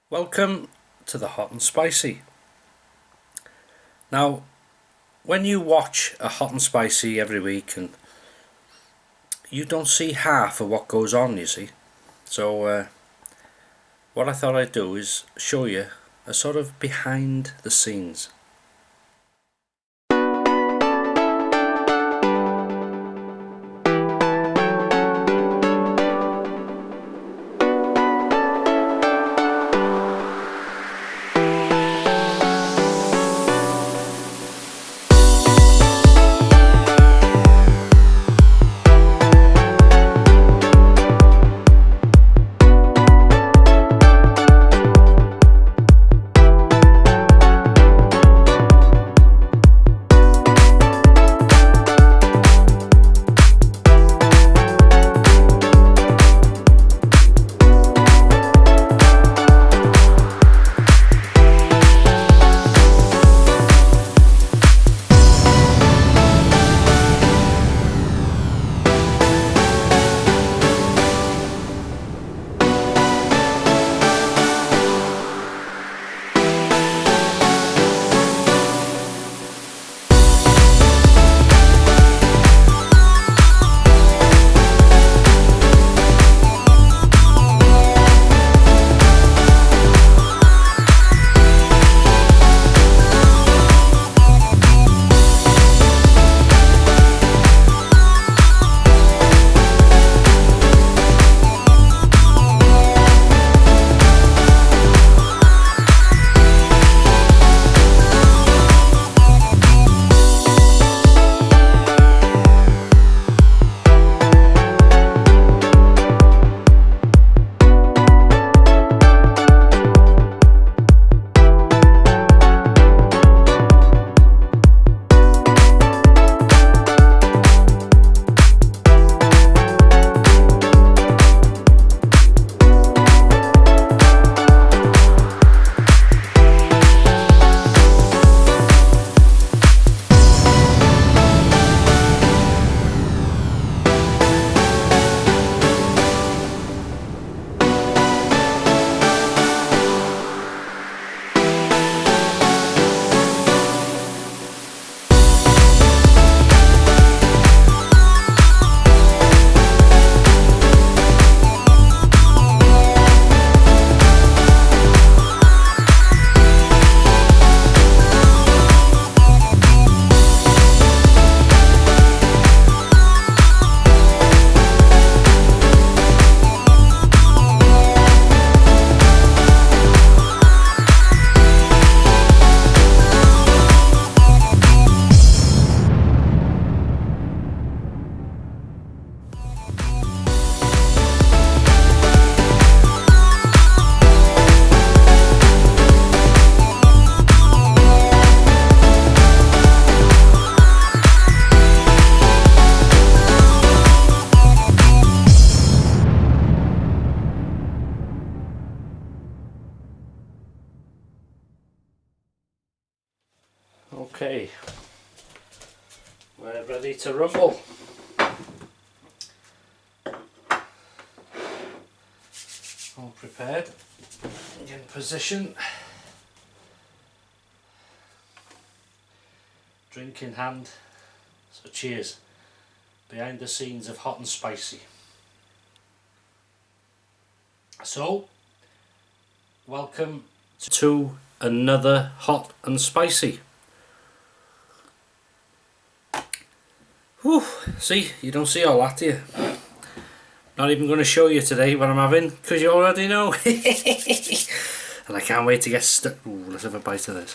Welcome to the Hot and Spicy. Now, when you watch a Hot and Spicy every week, and you don't see half of what goes on, you see. So what I thought I'd do is show you a sort of behind the scenes. Okay, we're ready to rumble. All prepared, in position, drink in hand. So cheers, behind the scenes of Hot and Spicy. So, welcome to another Hot and Spicy. Whew, see, you don't see all that, do you? Not even going to show you today what I'm having, because you already know. And I can't wait to get stuck. Ooh, let's have a bite of this.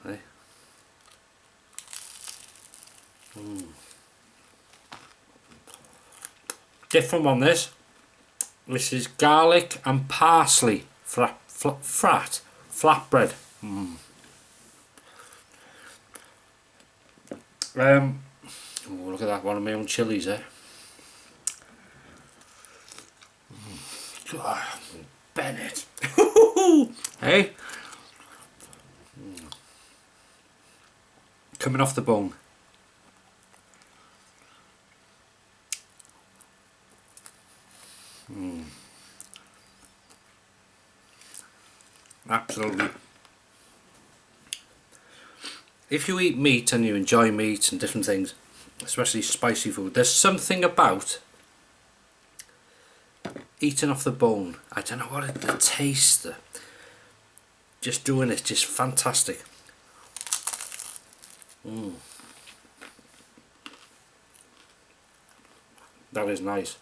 Right. Different one, this. This is garlic and parsley flatbread. Oh, look at that, one of my own chilies there. Bennett. Hey? Coming off the bone. Absolutely. If you eat meat and you enjoy meat and different things, especially spicy food, there's something about eating off the bone. I don't know what the taste, just doing it, just fantastic. That is nice.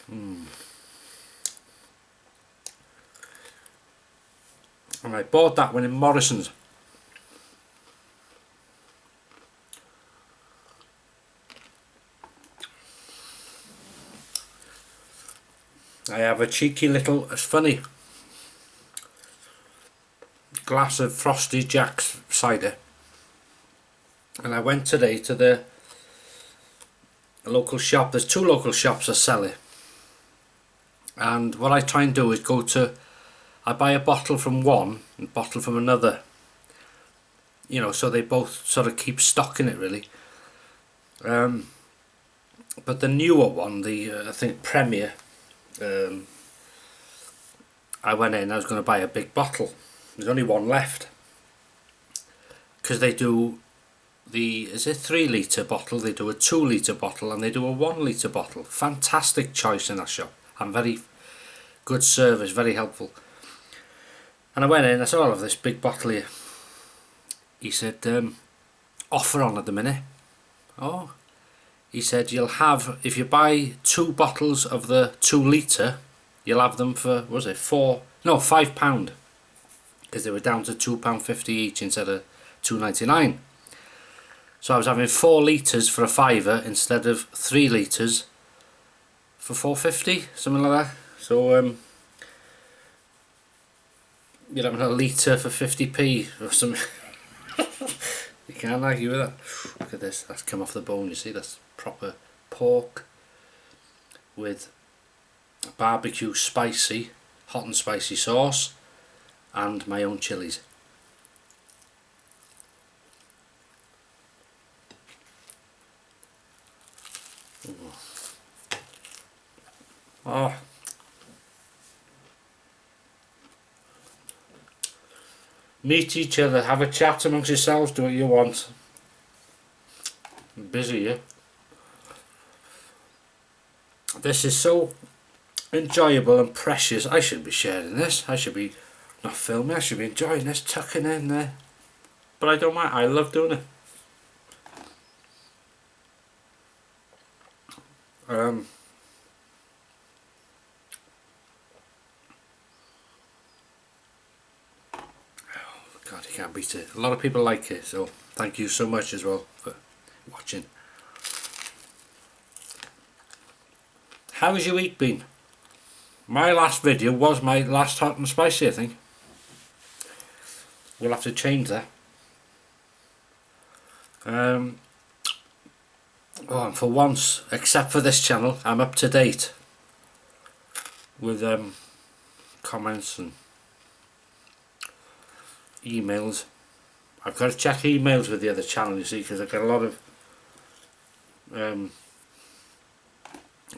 And I bought that one in Morrison's. I have a cheeky little, it's funny, glass of Frosty Jack's cider, and I went today to the local shop. There's two local shops that sell it, and what I try and do is I buy a bottle from one and a bottle from another, you know, so they both sort of keep stocking it really. But the newer one, I think Premier, I went in, I was going to buy a big bottle. There's only one left, because they do is it 3 litre bottle, they do a 2 litre bottle, and they do a 1 litre bottle. Fantastic choice in that shop, and very good service, very helpful. And I went in, I said, I'll have this big bottle here. He said, offer on at the minute. Oh, he said, you'll have, if you buy 2 bottles of the 2 litre, you'll have them for, what was it, £5, because they were down to £2.50 each instead of £2.99. So I was having 4 litres for a fiver instead of 3 litres for £4.50, something like that. So you're having a litre for 50p or something. You can't argue with that. Look at this, that's come off the bone, you see, that's proper pork with barbecue spicy, hot and spicy sauce, and my own chilies. Oh, meet each other, have a chat amongst yourselves, do what you want. I'm busy, yeah. This is so enjoyable and precious. I shouldn't be sharing this. I should be not filming. I should be enjoying this, tucking in there. But I don't mind. I love doing it. God, you can't beat it. A lot of people like it, so thank you so much as well for watching. How has your week been? My last video was my last hot and spicy, I think. We'll have to change that. Oh, and for once, except for this channel, I'm up to date with comments and emails. I've got to check emails with the other channel, you see, because I've got a lot of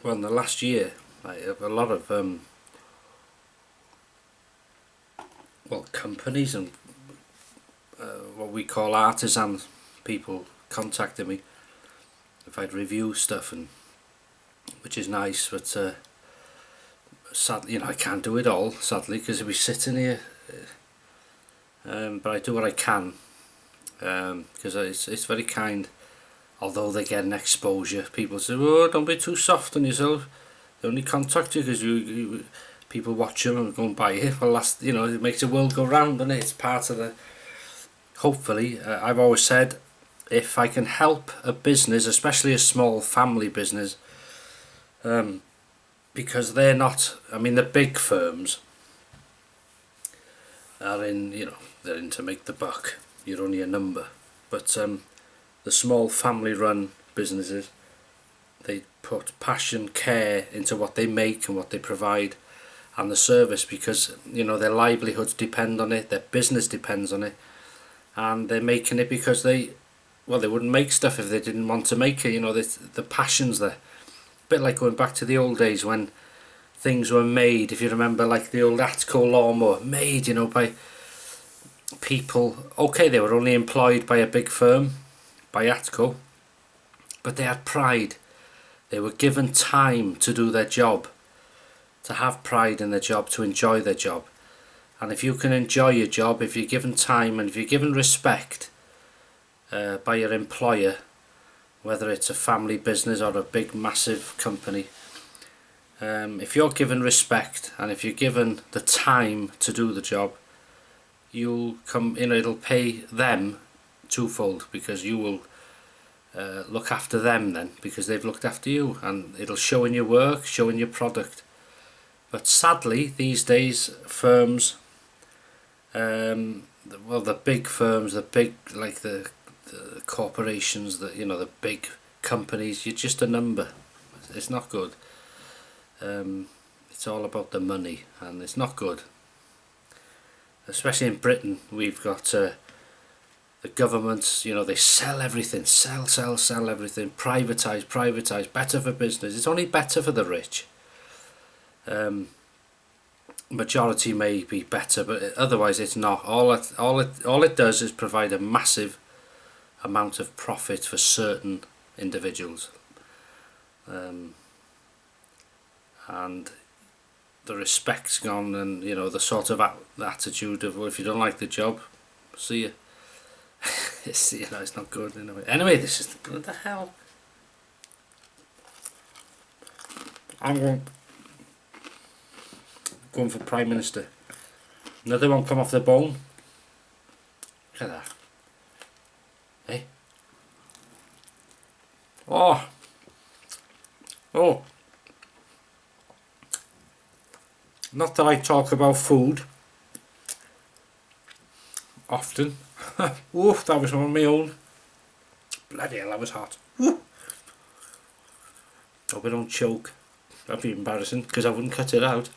well, in the last year I have a lot of well, companies and what we call artisan people contacting me if I'd review stuff, and which is nice, but sadly, you know, I can't do it all, sadly, because I'll be sitting here. But I do what I can, because it's very kind. Although they get an exposure, people say, "Oh, don't be too soft on yourself. They only contact you because you people watch them and go and buy it." Well, that's, you know, it makes the world go round, and it's part of the. Hopefully, I've always said, if I can help a business, especially a small family business, because they're not. I mean, the big firms are in, you know, they're in to make the buck. You're only a number, but the small family-run businesses, they put passion, care into what they make and what they provide, and the service, because, you know, their livelihoods depend on it, their business depends on it, and they're making it because they wouldn't make stuff if they didn't want to make it. You know, the passion's there. A bit like going back to the old days when things were made, if you remember, like the old Atco lawnmower, made, you know, by people. Okay, they were only employed by a big firm, by Atco, but they had pride. They were given time to do their job, to have pride in their job, to enjoy their job. And if you can enjoy your job, if you're given time and if you're given respect by your employer, whether it's a family business or a big massive company, if you're given respect and if you're given the time to do the job, you'll come, you know, it'll pay them twofold, because you will look after them then, because they've looked after you, and it'll show in your work, show in your product. But sadly these days, firms, well, the big firms, the big, like the corporations, that, you know, the big companies, you're just a number. It's not good. It's all about the money, and it's not good. Especially in Britain, we've got the governments, you know, they sell everything, sell everything, privatise, better for business. It's only better for the rich. Majority may be better, but otherwise it's not. All it does is provide a massive amount of profit for certain individuals, and the respect's gone, and, you know, the sort of attitude of, well, if you don't like the job, see you. It's, you know, it's not good anyway. This is, what the hell, I'm going for Prime Minister. Another one come off the bone. Look at that. Hey. Oh. Not that I talk about food often. Oof, that was on my own. Bloody hell, that was hot. Woo. Hope I don't choke. That'd be embarrassing, because I wouldn't cut it out.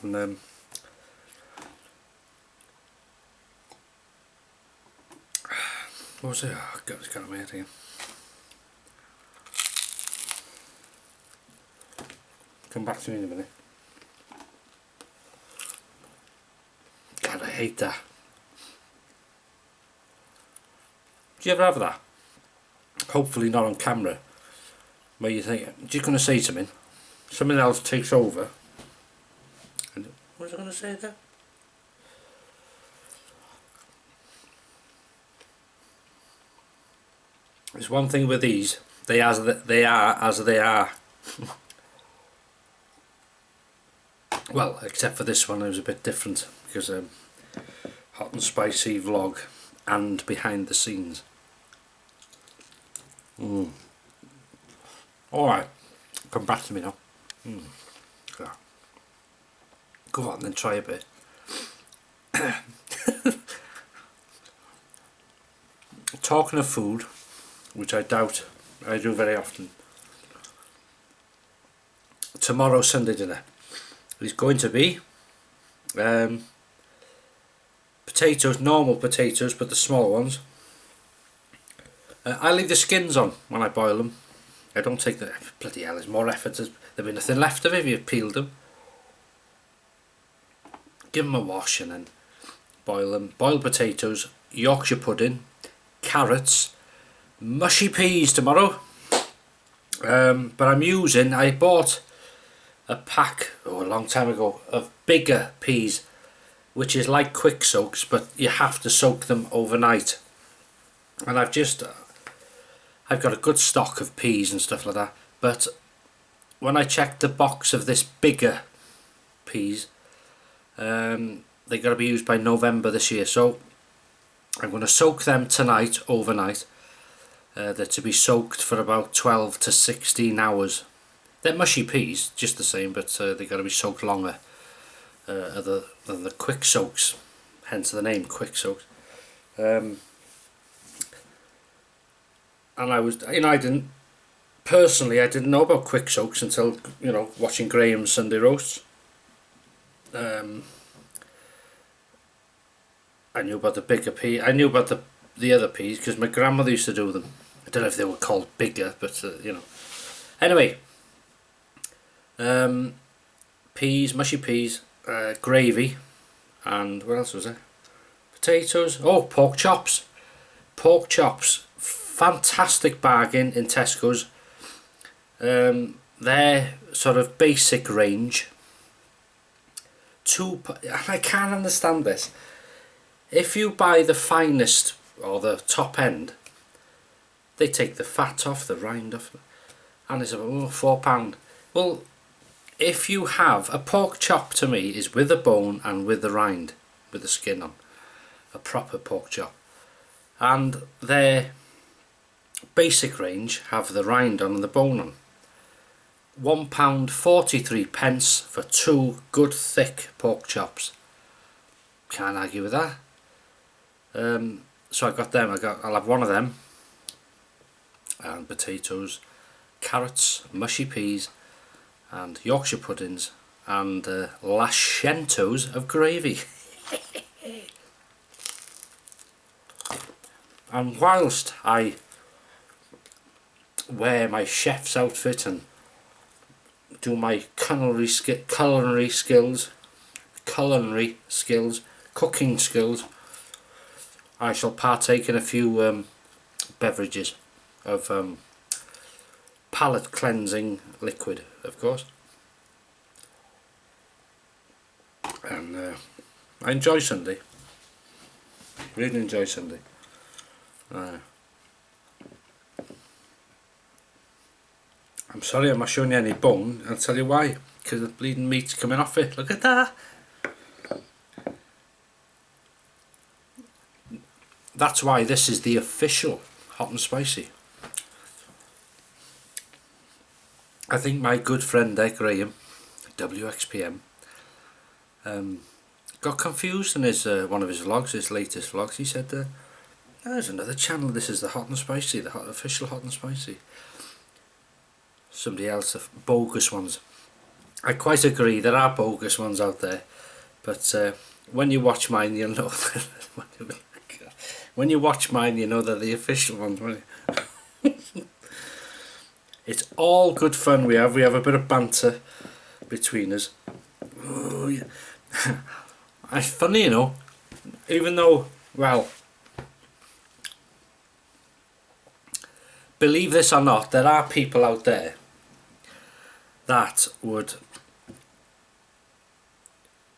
And what was it? Oh God, it's got a weird again. Come back to me in a minute. God, I hate that. Do you ever have that? Hopefully not on camera, where you think, you're going to say something, something else takes over. And what was I going to say there? There's one thing with these, they are as they are. Well, except for this one, it was a bit different, because hot and spicy vlog and behind the scenes. Alright, come back to me now. Yeah. Go on then, try a bit. Talking of food, which I doubt I do very often, tomorrow's Sunday dinner is going to be potatoes, normal potatoes, but the small ones. I leave the skins on when I boil them. I don't take the, bloody hell, there's more effort. There'll be nothing left of it if you've peeled them. Give them a wash and then boil them. Boiled potatoes, Yorkshire pudding, carrots, mushy peas tomorrow. But I bought a pack, a long time ago, of bigger peas, which is like quick soaks, but you have to soak them overnight. And I've got a good stock of peas and stuff like that, but when I checked the box of this bigger peas, they got to be used by November this year, so I'm going to soak them tonight overnight. They're to be soaked for about 12 to 16 hours. They're mushy peas, just the same, but they got to be soaked longer than the quick soaks, hence the name quick soaks. And I didn't know about quick soaks until, watching Graham's Sunday roasts. I knew about the bigger pea. I knew about the other peas because my grandmother used to do them. I don't know if they were called bigger, but Anyway, Peas, mushy peas, gravy, and what else was there? Potatoes. Oh, pork chops. Pork chops. Fantastic bargain in Tesco's. Their sort of basic range. I can't understand this. If you buy the finest or the top end, they take the fat off, the rind off, and it's about £4. Well, if you have a pork chop, to me is with the bone and with the rind, with the skin on, a proper pork chop, and their basic range have the rind on and the bone on. £1.43 for 2 good thick pork chops. Can't argue with that. So I got them. I'll have one of them, and potatoes, carrots, mushy peas, and Yorkshire puddings, and lashentos of gravy. And whilst I wear my chef's outfit and do my culinary skills, cooking skills, I shall partake in a few beverages of palate cleansing liquid, of course. And I enjoy Sunday. Really enjoy Sunday. I'm sorry I'm not showing you any bone. I'll tell you why. Because the bleeding meat's coming off it. Look at that. That's why this is the official hot and spicy. I think my good friend there, Graham, WXPM, got confused in his one of his vlogs, his latest vlogs. He said, there's another channel, this is the hot and spicy, the official hot and spicy. Somebody else, the bogus ones. I quite agree, there are bogus ones out there, but when you watch mine, you'll know that when you watch mine, you know they're the official ones. It's all good fun. We have a bit of banter between us. Oh, yeah. It's funny, you know, even though, well, believe this or not, there are people out there that would,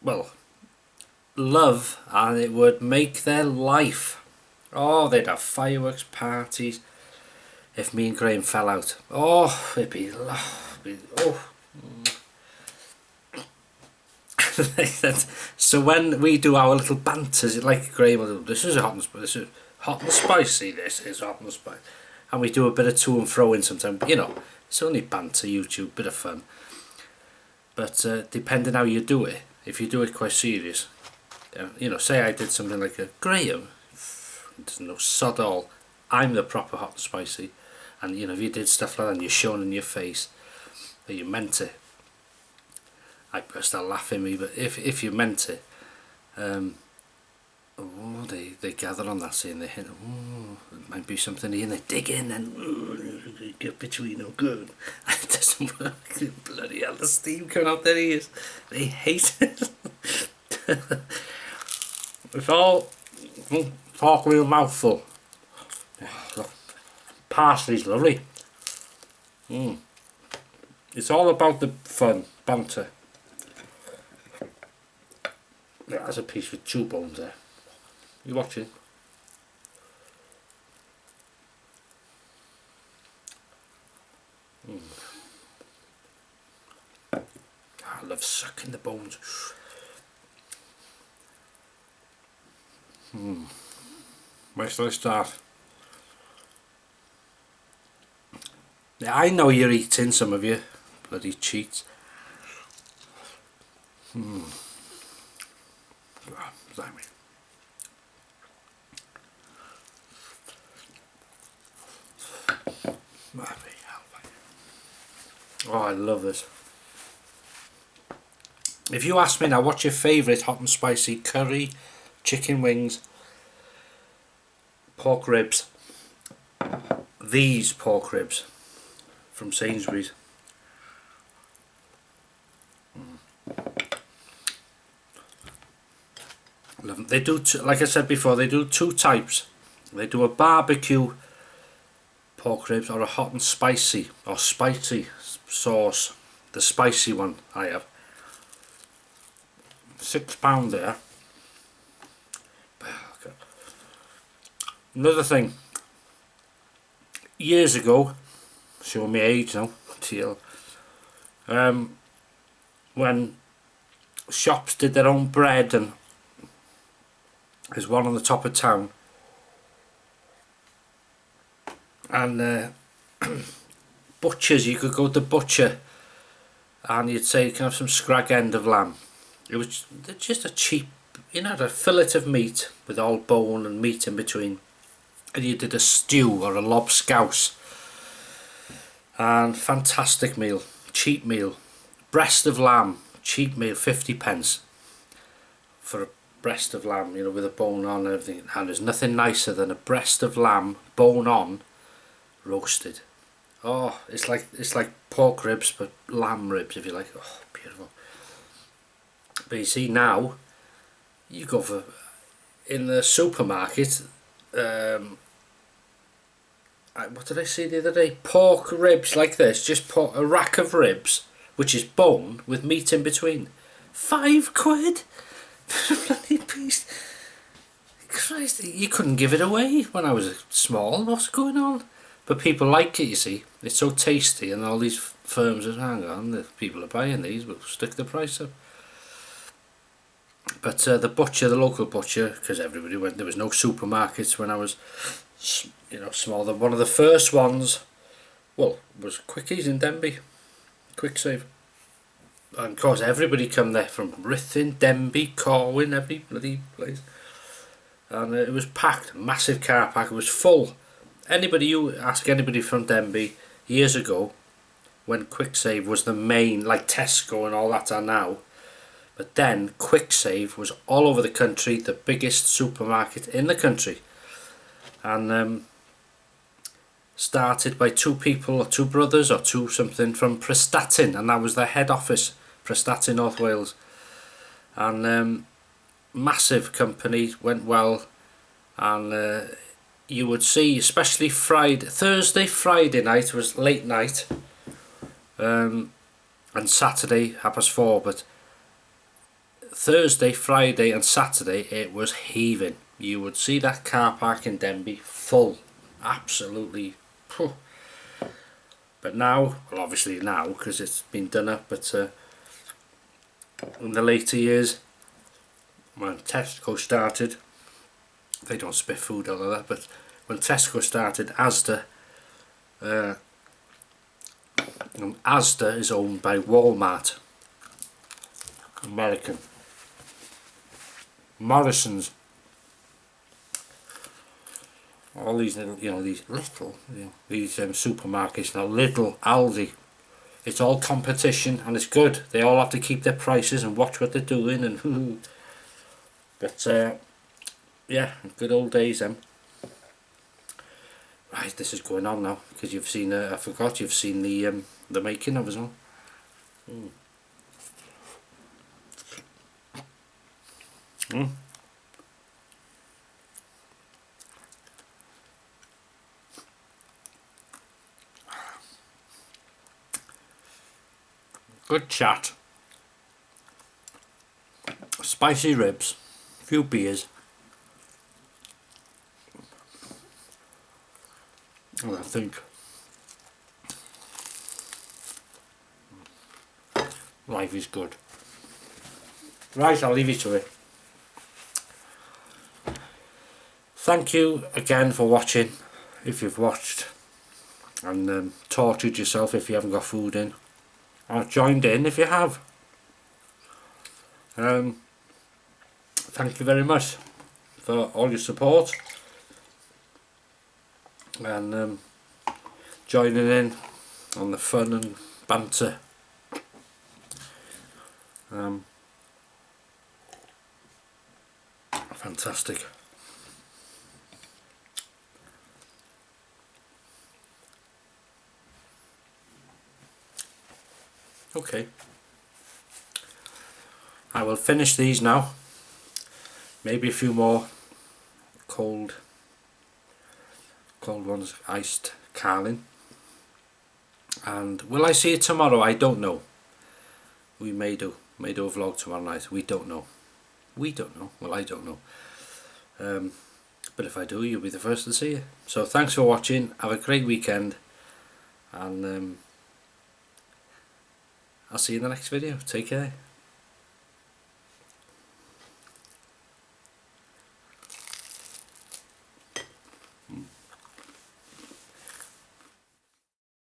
well, love, and it would make their life. Oh, they'd have fireworks parties if me and Graham fell out. Oh, it'd be oh. So when we do our little banters, like Graham will do, this is hot and spicy, this is hot and spicy, and we do a bit of to and fro in sometimes, you know, it's only banter, YouTube, bit of fun, but depending how you do it, if you do it quite serious, you know, say I did something like a Graham, there's no sod all, I'm the proper hot and spicy, and you know, if you did stuff like that and you're showing in your face that you meant it, I burst out laughing me. But if you meant it, oh, they gather on that scene, they hit, oh, there might be something here, and they dig in and get between them good. And it doesn't work. Bloody hell, the steam coming out their ears. They hate it. It's all talk with a mouthful. Parsley's lovely. It's all about the fun, banter. That's a piece with 2 bones there. You watching? I love sucking the bones. Where shall I start? Yeah, I know you're eating, some of you bloody cheats. Oh, I love this. If you ask me now, what's your favourite hot and spicy? Curry, chicken wings, pork ribs. These pork ribs from Sainsbury's. Love 'em. They do, like I said before, they do two types. They do a barbecue pork ribs or a hot and spicy or spicy sauce. The spicy one I have. £6 there. Another thing, years ago, showing my age now, TL, when shops did their own bread, and there's one on the top of town, and butchers, you could go to butcher and you'd say you can have some scrag end of lamb. It was just a cheap, you know, a fillet of meat with all bone and meat in between, and you did a stew or a lobscouse, and fantastic meal, cheap meal. Breast of lamb, cheap meal, 50p for a breast of lamb, you know, with a bone on and everything. And there's nothing nicer than a breast of lamb, bone on, roasted. Oh, it's like pork ribs but lamb ribs, if you like. Oh, beautiful. But you see now, you go for, in the supermarket, what did I see the other day? Pork ribs like this, just a rack of ribs, which is bone with meat in between. £5 for a bloody piece. Christ, you couldn't give it away when I was small. What's going on? But people like it, you see. It's so tasty, and all these firms are, hang on, the people are buying these, we'll stick the price up. But the butcher, the local butcher, because everybody went, there was no supermarkets when I was, you know, small. One of the first ones, well, was Quickies in Denbigh, Quick Save. And of course everybody come there from Ruthin, Denbigh, Corwin, every bloody place. And it was packed, massive car park, it was full. Anybody, you ask anybody from Denbigh years ago, when Quick Save was the main, like Tesco and all that are now, but then Quick Save was all over the country, the biggest supermarket in the country, and started by two people, or two brothers, or two something from Prestatyn, and that was their head office, Prestatyn, North Wales. And massive company, went well, and you would see, especially Thursday, Friday night was late night, and Saturday 4:30, but Thursday, Friday and Saturday it was heaving. You would see that car park in Denbigh full, absolutely. Phew. But now, well, obviously now, because it's been done up, but in the later years, when Tesco started, they don't spit food all of that, but when Tesco started, Asda, and Asda is owned by Walmart, American. Morrison's, all these little, you know, these supermarkets now, little Aldi, it's all competition, and it's good. They all have to keep their prices and watch what they're doing, and but yeah, good old days them. Right, this is going on now, because you've seen, I forgot, you've seen the making of as well. Good chat, spicy ribs, a few beers, and I think life is good. Right, I'll leave you to it. Thank you again for watching, if you've watched, and tortured yourself if you haven't got food in, or joined in if you have. Thank you very much for all your support, and joining in on the fun and banter. Fantastic. Okay, I will finish these now. maybe a few more cold ones, iced Carling. And will I see it tomorrow? I don't know. We may do a vlog tomorrow night. We don't know. Well, I don't know. But if I do, you'll be the first to see it. So thanks for watching. Have a great weekend, and I'll see you in the next video. Take care.